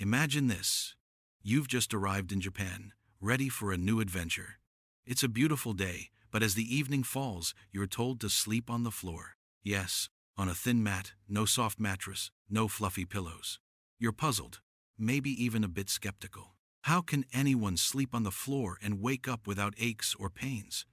Imagine this. You've just arrived in Japan, ready for a new adventure. It's a beautiful day, but as the evening falls, you're told to sleep on the floor. Yes, on a thin mat, no soft mattress, no fluffy pillows. You're puzzled, maybe even a bit skeptical. How can anyone sleep on the floor and wake up without aches or pains?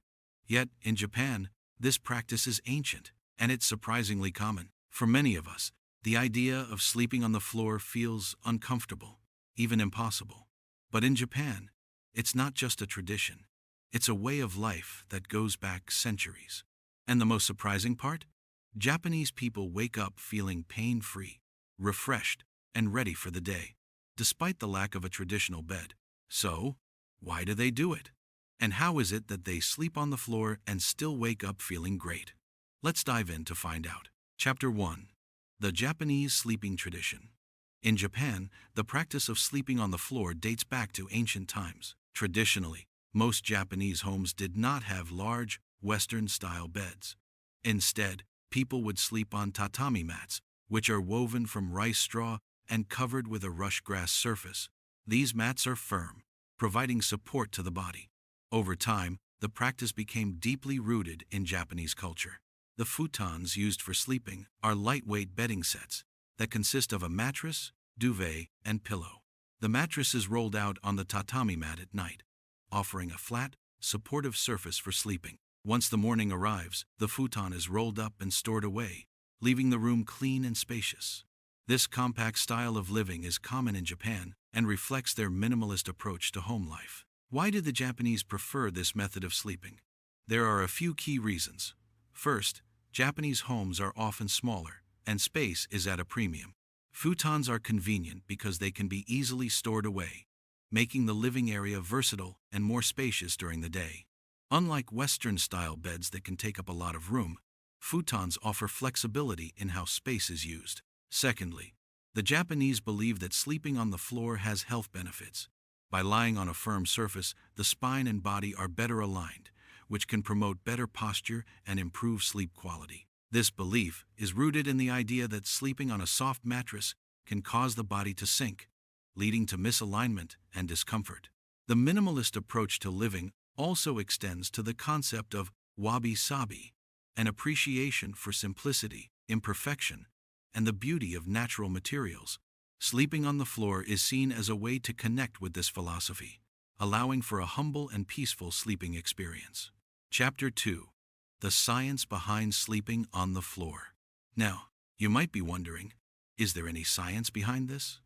Yet, in Japan, this practice is ancient, and it's surprisingly common. For many of us, the idea of sleeping on the floor feels uncomfortable, even impossible. But in Japan, it's not just a tradition. It's a way of life that goes back centuries. And the most surprising part? Japanese people wake up feeling pain-free, refreshed, and ready for the day, despite the lack of a traditional bed. So, why do they do it? And how is it that they sleep on the floor and still wake up feeling great? Let's dive in to find out. Chapter 1. The Japanese Sleeping Tradition. In Japan, the practice of sleeping on the floor dates back to ancient times. Traditionally, most Japanese homes did not have large, Western-style beds. Instead, people would sleep on tatami mats, which are woven from rice straw and covered with a rush grass surface. These mats are firm, providing support to the body. Over time, the practice became deeply rooted in Japanese culture. The futons used for sleeping are lightweight bedding sets that consist of a mattress, duvet, and pillow. The mattress is rolled out on the tatami mat at night, offering a flat, supportive surface for sleeping. Once the morning arrives, the futon is rolled up and stored away, leaving the room clean and spacious. This compact style of living is common in Japan and reflects their minimalist approach to home life. Why do the Japanese prefer this method of sleeping? There are a few key reasons. First, Japanese homes are often smaller, and space is at a premium. Futons are convenient because they can be easily stored away, making the living area versatile and more spacious during the day. Unlike Western-style beds that can take up a lot of room, futons offer flexibility in how space is used. Secondly, the Japanese believe that sleeping on the floor has health benefits. By lying on a firm surface, the spine and body are better aligned, which can promote better posture and improve sleep quality. This belief is rooted in the idea that sleeping on a soft mattress can cause the body to sink, leading to misalignment and discomfort. The minimalist approach to living also extends to the concept of wabi-sabi, an appreciation for simplicity, imperfection, and the beauty of natural materials. Sleeping on the floor is seen as a way to connect with this philosophy, allowing for a humble and peaceful sleeping experience. Chapter 2. The Science Behind Sleeping on the Floor. Now, you might be wondering, is there any science behind this?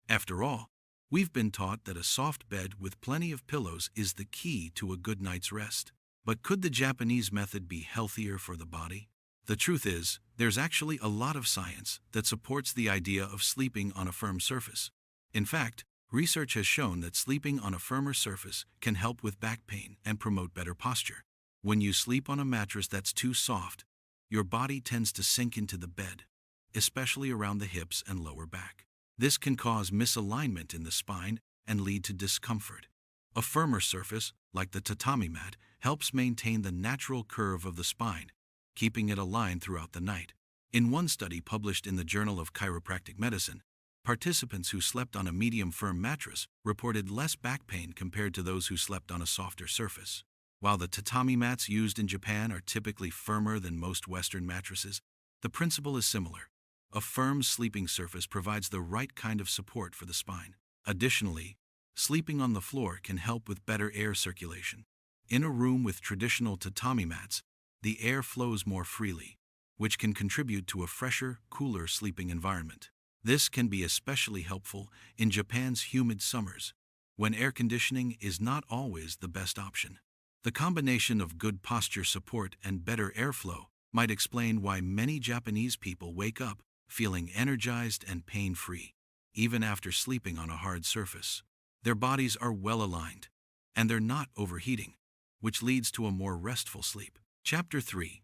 After all, we've been taught that a soft bed with plenty of pillows is the key to a good night's rest. But could the Japanese method be healthier for the body? The truth is, there's actually a lot of science that supports the idea of sleeping on a firm surface. In fact, research has shown that sleeping on a firmer surface can help with back pain and promote better posture. When you sleep on a mattress that's too soft, your body tends to sink into the bed, especially around the hips and lower back. This can cause misalignment in the spine and lead to discomfort. A firmer surface, like the tatami mat, helps maintain the natural curve of the spine, keeping it aligned throughout the night. In one study published in the Journal of Chiropractic Medicine, participants who slept on a medium-firm mattress reported less back pain compared to those who slept on a softer surface. While the tatami mats used in Japan are typically firmer than most Western mattresses, the principle is similar. A firm sleeping surface provides the right kind of support for the spine. Additionally, sleeping on the floor can help with better air circulation. In a room with traditional tatami mats, the air flows more freely, which can contribute to a fresher, cooler sleeping environment. This can be especially helpful in Japan's humid summers, when air conditioning is not always the best option. The combination of good posture support and better airflow might explain why many Japanese people wake up feeling energized and pain-free, even after sleeping on a hard surface. Their bodies are well aligned, and they're not overheating, which leads to a more restful sleep. Chapter 3.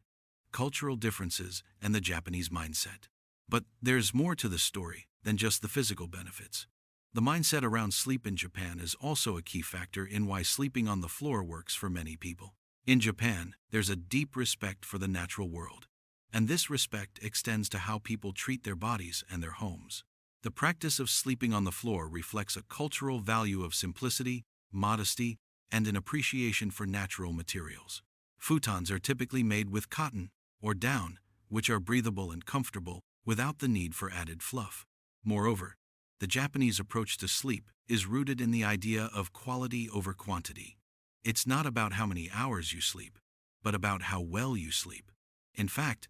Cultural Differences and the Japanese Mindset. But there's more to the story than just the physical benefits. The mindset around sleep in Japan is also a key factor in why sleeping on the floor works for many people. In Japan, there's a deep respect for the natural world, and this respect extends to how people treat their bodies and their homes. The practice of sleeping on the floor reflects a cultural value of simplicity, modesty, and an appreciation for natural materials. Futons are typically made with cotton or down, which are breathable and comfortable without the need for added fluff. Moreover, the Japanese approach to sleep is rooted in the idea of quality over quantity. It's not about how many hours you sleep, but about how well you sleep. In fact,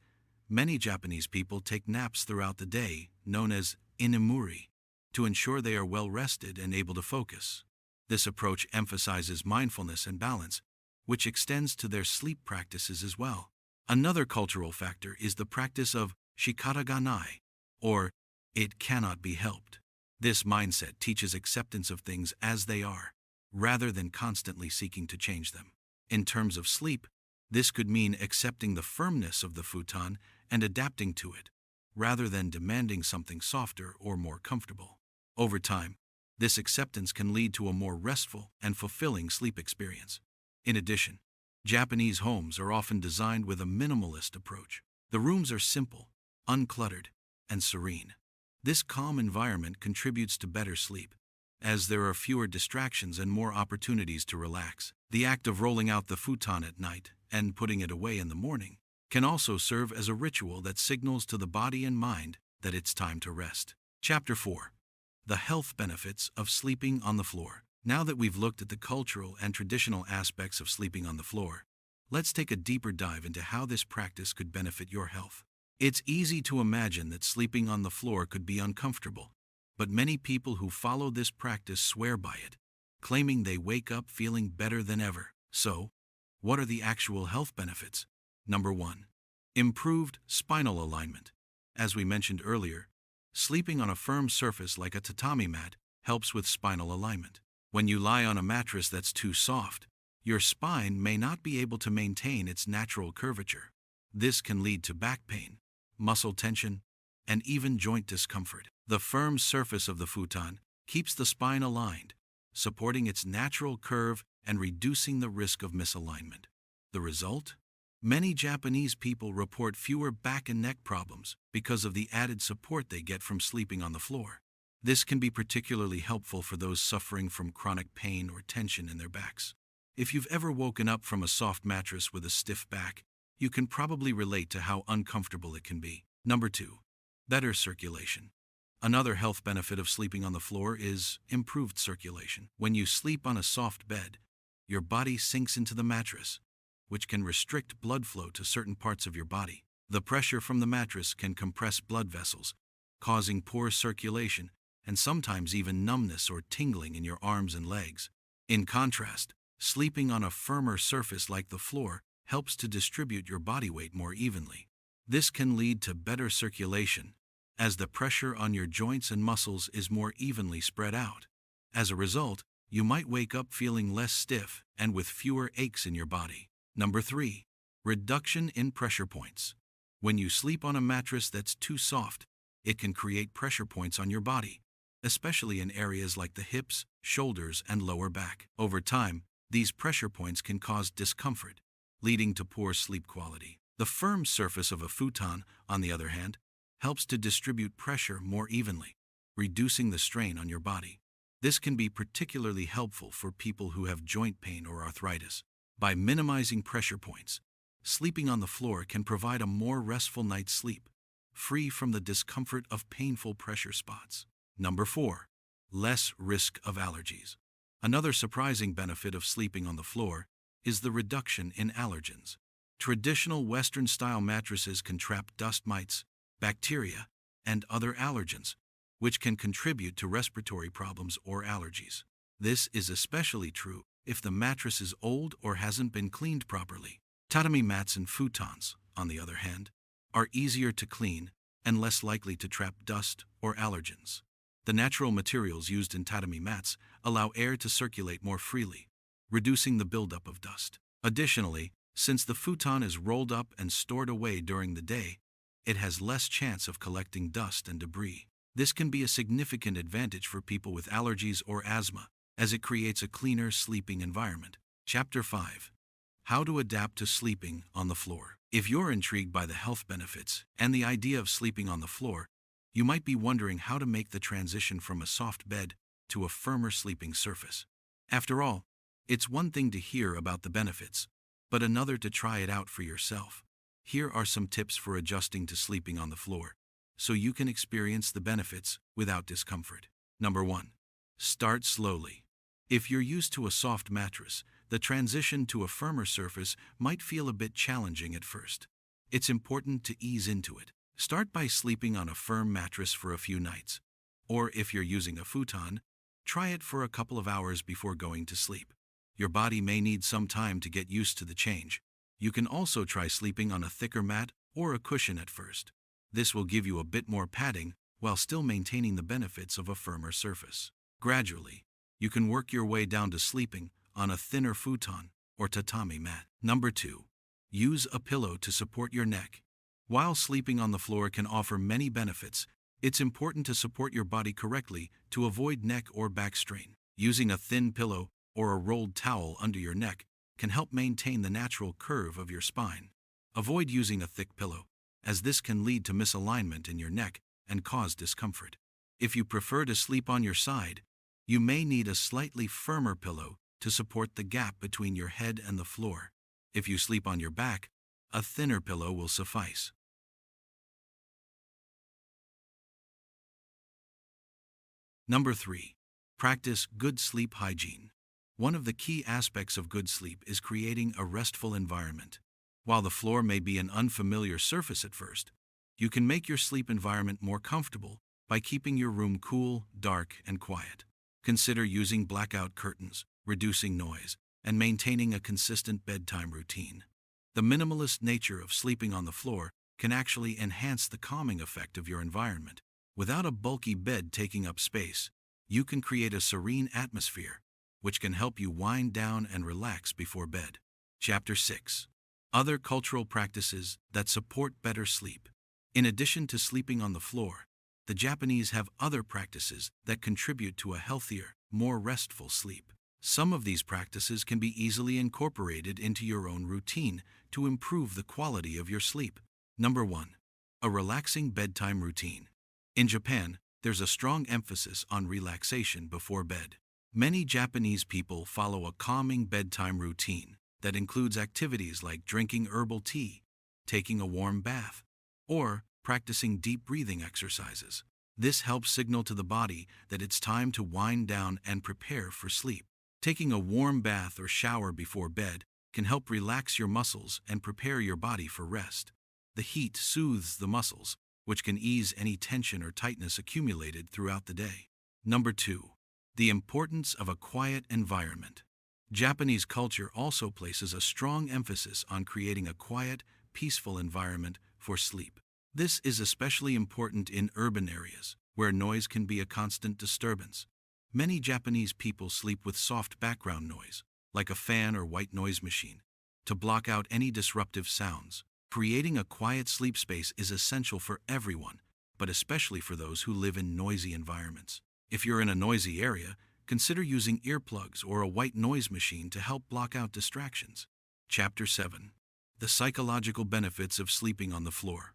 many Japanese people take naps throughout the day, known as inemuri, to ensure they are well rested and able to focus. This approach emphasizes mindfulness and balance, which extends to their sleep practices as well. Another cultural factor is the practice of shikata ga nai, or it cannot be helped. This mindset teaches acceptance of things as they are, rather than constantly seeking to change them. In terms of sleep, this could mean accepting the firmness of the futon and adapting to it, rather than demanding something softer or more comfortable. Over time, this acceptance can lead to a more restful and fulfilling sleep experience. In addition, Japanese homes are often designed with a minimalist approach. The rooms are simple, uncluttered, and serene. This calm environment contributes to better sleep, as there are fewer distractions and more opportunities to relax. The act of rolling out the futon at night and putting it away in the morning can also serve as a ritual that signals to the body and mind that it's time to rest. Chapter 4. The health benefits of sleeping on the floor. Now that we've looked at the cultural and traditional aspects of sleeping on the floor, let's take a deeper dive into how this practice could benefit your health. It's easy to imagine that sleeping on the floor could be uncomfortable, but many people who follow this practice swear by it, claiming they wake up feeling better than ever. So, what are the actual health benefits? Number 1. Improved spinal alignment. As we mentioned earlier, sleeping on a firm surface like a tatami mat helps with spinal alignment. When you lie on a mattress that's too soft, your spine may not be able to maintain its natural curvature. This can lead to back pain, muscle tension, and even joint discomfort. The firm surface of the futon keeps the spine aligned, supporting its natural curve and reducing the risk of misalignment. The result? Many Japanese people report fewer back and neck problems because of the added support they get from sleeping on the floor. This can be particularly helpful for those suffering from chronic pain or tension in their backs. If you've ever woken up from a soft mattress with a stiff back, you can probably relate to how uncomfortable it can be. Number 2. Better circulation. Another health benefit of sleeping on the floor is improved circulation. When you sleep on a soft bed, your body sinks into the mattress, which can restrict blood flow to certain parts of your body. The pressure from the mattress can compress blood vessels, causing poor circulation and sometimes even numbness or tingling in your arms and legs. In contrast, sleeping on a firmer surface like the floor helps to distribute your body weight more evenly. This can lead to better circulation, as the pressure on your joints and muscles is more evenly spread out. As a result, you might wake up feeling less stiff and with fewer aches in your body. Number 3. Reduction in pressure points. When you sleep on a mattress that's too soft, it can create pressure points on your body, especially in areas like the hips, shoulders, and lower back. Over time, these pressure points can cause discomfort, leading to poor sleep quality. The firm surface of a futon, on the other hand, helps to distribute pressure more evenly, reducing the strain on your body. This can be particularly helpful for people who have joint pain or arthritis. By minimizing pressure points, sleeping on the floor can provide a more restful night's sleep, free from the discomfort of painful pressure spots. Number 4. Less risk of allergies. Another surprising benefit of sleeping on the floor is the reduction in allergens. Traditional Western-style mattresses can trap dust mites, bacteria, and other allergens, which can contribute to respiratory problems or allergies. This is especially true if the mattress is old or hasn't been cleaned properly. Tatami mats and futons, on the other hand, are easier to clean and less likely to trap dust or allergens. The natural materials used in tatami mats allow air to circulate more freely, reducing the buildup of dust. Additionally, since the futon is rolled up and stored away during the day, it has less chance of collecting dust and debris. This can be a significant advantage for people with allergies or asthma, as it creates a cleaner sleeping environment. Chapter 5. How to adapt to sleeping on the floor. If you're intrigued by the health benefits and the idea of sleeping on the floor, You might be wondering how to make the transition from a soft bed to a firmer sleeping surface. After all, it's one thing to hear about the benefits, but another to try it out for yourself. Here are some tips for adjusting to sleeping on the floor, so you can experience the benefits without discomfort. Number 1. Start slowly. If you're used to a soft mattress, the transition to a firmer surface might feel a bit challenging at first. It's important to ease into it. Start by sleeping on a firm mattress for a few nights. Or if you're using a futon, try it for a couple of hours before going to sleep. Your body may need some time to get used to the change. You can also try sleeping on a thicker mat or a cushion at first. This will give you a bit more padding while still maintaining the benefits of a firmer surface. Gradually, you can work your way down to sleeping on a thinner futon or tatami mat. Number 2. Use a pillow to support your neck. While sleeping on the floor can offer many benefits, it's important to support your body correctly to avoid neck or back strain. Using a thin pillow or a rolled towel under your neck can help maintain the natural curve of your spine. Avoid using a thick pillow, as this can lead to misalignment in your neck and cause discomfort. If you prefer to sleep on your side, you may need a slightly firmer pillow to support the gap between your head and the floor. If you sleep on your back, a thinner pillow will suffice. Number 3. Practice good sleep hygiene. One of the key aspects of good sleep is creating a restful environment. While the floor may be an unfamiliar surface at first, you can make your sleep environment more comfortable by keeping your room cool, dark, and quiet. Consider using blackout curtains, reducing noise, and maintaining a consistent bedtime routine. The minimalist nature of sleeping on the floor can actually enhance the calming effect of your environment. Without a bulky bed taking up space, you can create a serene atmosphere, which can help you wind down and relax before bed. Chapter 6. Other cultural practices that support better sleep. In addition to sleeping on the floor, the Japanese have other practices that contribute to a healthier, more restful sleep. Some of these practices can be easily incorporated into your own routine to improve the quality of your sleep. Number 1. A relaxing bedtime routine. In Japan, there's a strong emphasis on relaxation before bed. Many Japanese people follow a calming bedtime routine that includes activities like drinking herbal tea, taking a warm bath, or practicing deep breathing exercises. This helps signal to the body that it's time to wind down and prepare for sleep. Taking a warm bath or shower before bed can help relax your muscles and prepare your body for rest. The heat soothes the muscles, which can ease any tension or tightness accumulated throughout the day. Number 2. The importance of a quiet environment. Japanese culture also places a strong emphasis on creating a quiet, peaceful environment for sleep. This is especially important in urban areas, where noise can be a constant disturbance. Many Japanese people sleep with soft background noise, like a fan or white noise machine, to block out any disruptive sounds. Creating a quiet sleep space is essential for everyone, but especially for those who live in noisy environments. If you're in a noisy area, consider using earplugs or a white noise machine to help block out distractions. Chapter 7. The psychological benefits of sleeping on the floor.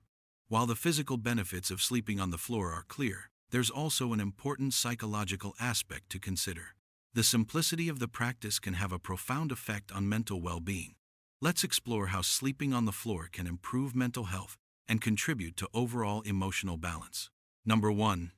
While the physical benefits of sleeping on the floor are clear, there's also an important psychological aspect to consider. The simplicity of the practice can have a profound effect on mental well-being. Let's explore how sleeping on the floor can improve mental health and contribute to overall emotional balance. Number 1.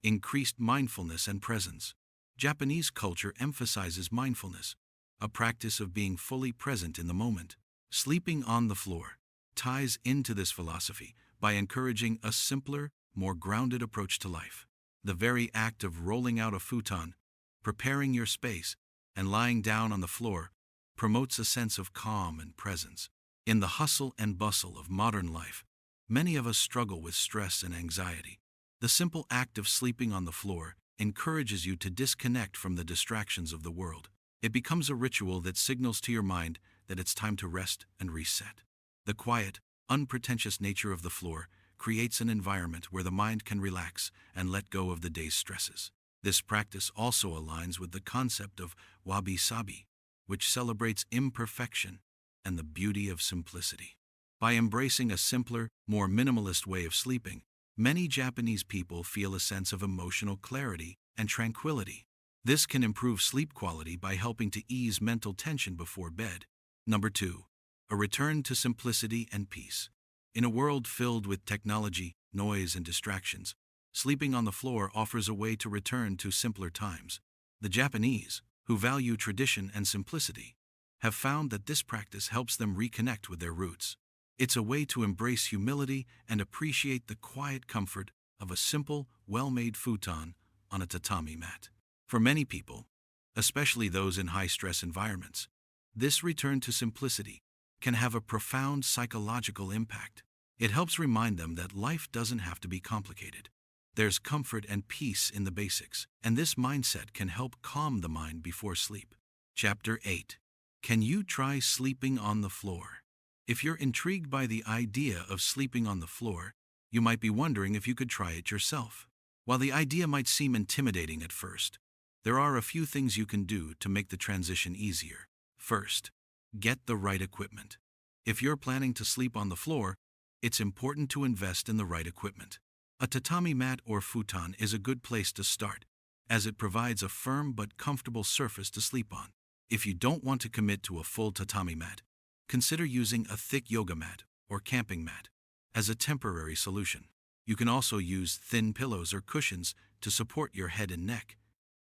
Increased mindfulness and presence. Japanese culture emphasizes mindfulness, a practice of being fully present in the moment. Sleeping on the floor ties into this philosophy by encouraging a simpler, more grounded approach to life. The very act of rolling out a futon, preparing your space, and lying down on the floor promotes a sense of calm and presence. In the hustle and bustle of modern life, many of us struggle with stress and anxiety. The simple act of sleeping on the floor encourages you to disconnect from the distractions of the world. It becomes a ritual that signals to your mind that it's time to rest and reset. The quiet, unpretentious nature of the floor creates an environment where the mind can relax and let go of the day's stresses. This practice also aligns with the concept of wabi-sabi, which celebrates imperfection and the beauty of simplicity. By embracing a simpler, more minimalist way of sleeping, Many Japanese people feel a sense of emotional clarity and tranquility. This can improve sleep quality by helping to ease mental tension before bed. Number 2. A return to simplicity and peace. In a world filled with technology, noise, and distractions, sleeping on the floor offers a way to return to simpler times. The Japanese, who value tradition and simplicity, have found that this practice helps them reconnect with their roots. It's a way to embrace humility and appreciate the quiet comfort of a simple, well-made futon on a tatami mat. For many people, especially those in high-stress environments, this return to simplicity can have a profound psychological impact. It helps remind them that life doesn't have to be complicated. There's comfort and peace in the basics, and this mindset can help calm the mind before sleep. Chapter 8. Can you try sleeping on the floor? If you're intrigued by the idea of sleeping on the floor, you might be wondering if you could try it yourself. While the idea might seem intimidating at first, there are a few things you can do to make the transition easier. First, get the right equipment. If you're planning to sleep on the floor, it's important to invest in the right equipment. A tatami mat or futon is a good place to start, as it provides a firm but comfortable surface to sleep on. If you don't want to commit to a full tatami mat, consider using a thick yoga mat or camping mat as a temporary solution. You can also use thin pillows or cushions to support your head and neck,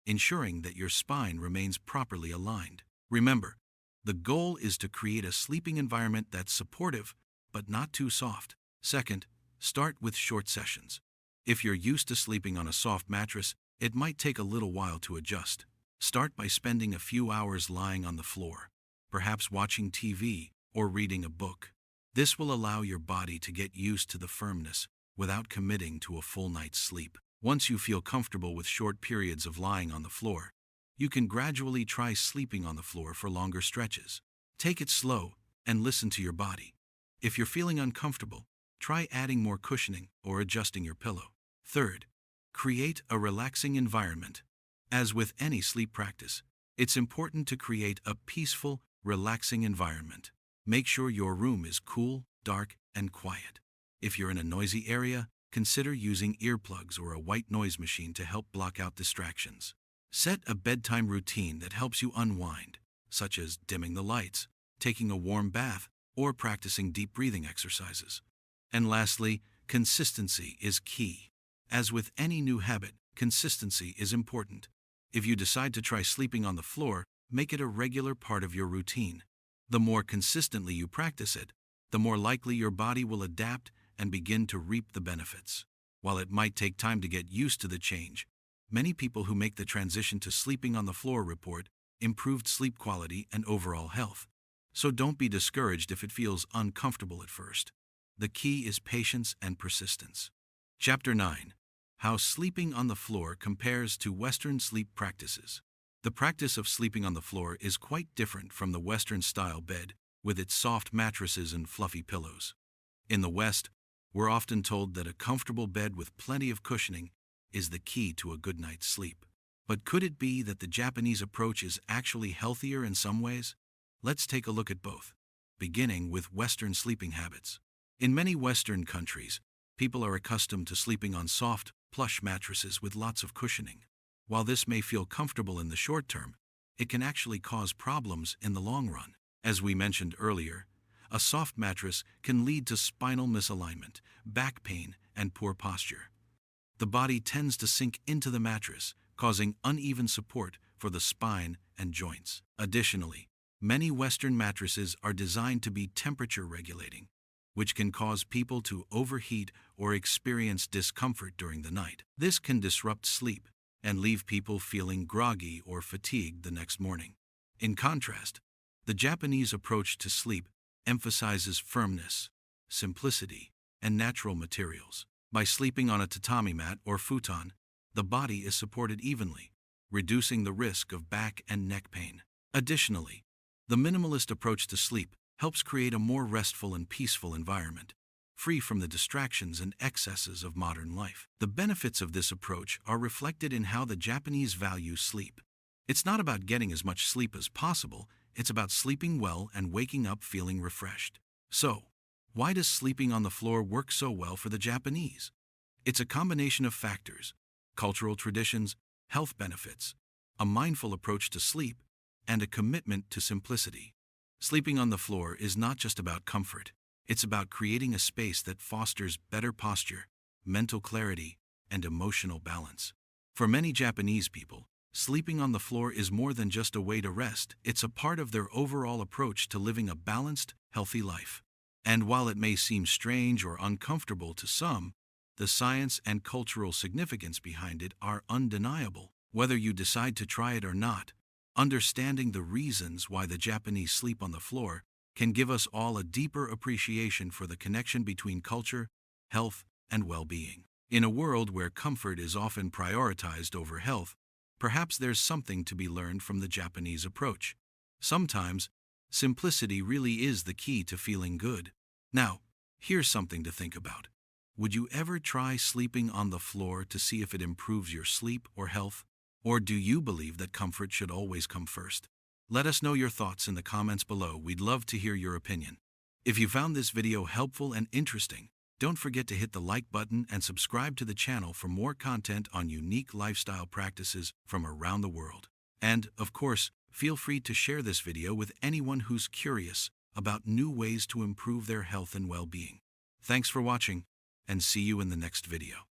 ensuring that your spine remains properly aligned. Remember, the goal is to create a sleeping environment that's supportive but not too soft. Second, start with short sessions. If you're used to sleeping on a soft mattress, it might take a little while to adjust. Start by spending a few hours lying on the floor, perhaps watching TV or reading a book. This will allow your body to get used to the firmness without committing to a full night's sleep. Once you feel comfortable with short periods of lying on the floor, you can gradually try sleeping on the floor for longer stretches. Take it slow and listen to your body. If you're feeling uncomfortable, try adding more cushioning or adjusting your pillow. Third, create a relaxing environment. As with any sleep practice, it's important to create a peaceful, relaxing environment. Make sure your room is cool, dark, and quiet. If you're in a noisy area, consider using earplugs or a white noise machine to help block out distractions. Set a bedtime routine that helps you unwind, such as dimming the lights, taking a warm bath, or practicing deep breathing exercises. And lastly, consistency is key. As with any new habit, consistency is important. If you decide to try sleeping on the floor, make it a regular part of your routine. The more consistently you practice it, the more likely your body will adapt and begin to reap the benefits. While it might take time to get used to the change, many people who make the transition to sleeping on the floor report improved sleep quality and overall health. So don't be discouraged if it feels uncomfortable at first. The key is patience and persistence. Chapter 9. How sleeping on the floor compares to Western sleep practices. The practice of sleeping on the floor is quite different from the Western-style bed, with its soft mattresses and fluffy pillows. In the West, we're often told that a comfortable bed with plenty of cushioning is the key to a good night's sleep. But could it be that the Japanese approach is actually healthier in some ways? Let's take a look at both, beginning with Western sleeping habits. In many Western countries, people are accustomed to sleeping on soft, plush mattresses with lots of cushioning. While this may feel comfortable in the short term, it can actually cause problems in the long run. As we mentioned earlier, a soft mattress can lead to spinal misalignment, back pain, and poor posture. The body tends to sink into the mattress, causing uneven support for the spine and joints. Additionally, many Western mattresses are designed to be temperature regulating, which can cause people to overheat or experience discomfort during the night. This can disrupt sleep and leave people feeling groggy or fatigued the next morning. In contrast, the Japanese approach to sleep emphasizes firmness, simplicity, and natural materials. By sleeping on a tatami mat or futon, the body is supported evenly, reducing the risk of back and neck pain. Additionally, the minimalist approach to sleep helps create a more restful and peaceful environment, free from the distractions and excesses of modern life. The benefits of this approach are reflected in how the Japanese value sleep. It's not about getting as much sleep as possible, it's about sleeping well and waking up feeling refreshed. So, why does sleeping on the floor work so well for the Japanese? It's a combination of factors: cultural traditions, health benefits, a mindful approach to sleep, and a commitment to simplicity. Sleeping on the floor is not just about comfort, it's about creating a space that fosters better posture, mental clarity, and emotional balance. For many Japanese people, sleeping on the floor is more than just a way to rest, it's a part of their overall approach to living a balanced, healthy life. And while it may seem strange or uncomfortable to some, the science and cultural significance behind it are undeniable. Whether you decide to try it or not, understanding the reasons why the Japanese sleep on the floor can give us all a deeper appreciation for the connection between culture, health, and well-being. In a world where comfort is often prioritized over health, perhaps there's something to be learned from the Japanese approach. Sometimes, simplicity really is the key to feeling good. Now, here's something to think about. Would you ever try sleeping on the floor to see if it improves your sleep or health? Or do you believe that comfort should always come first? Let us know your thoughts in the comments below. We'd love to hear your opinion. If you found this video helpful and interesting, don't forget to hit the like button and subscribe to the channel for more content on unique lifestyle practices from around the world. And, of course, feel free to share this video with anyone who's curious about new ways to improve their health and well-being. Thanks for watching, and see you in the next video.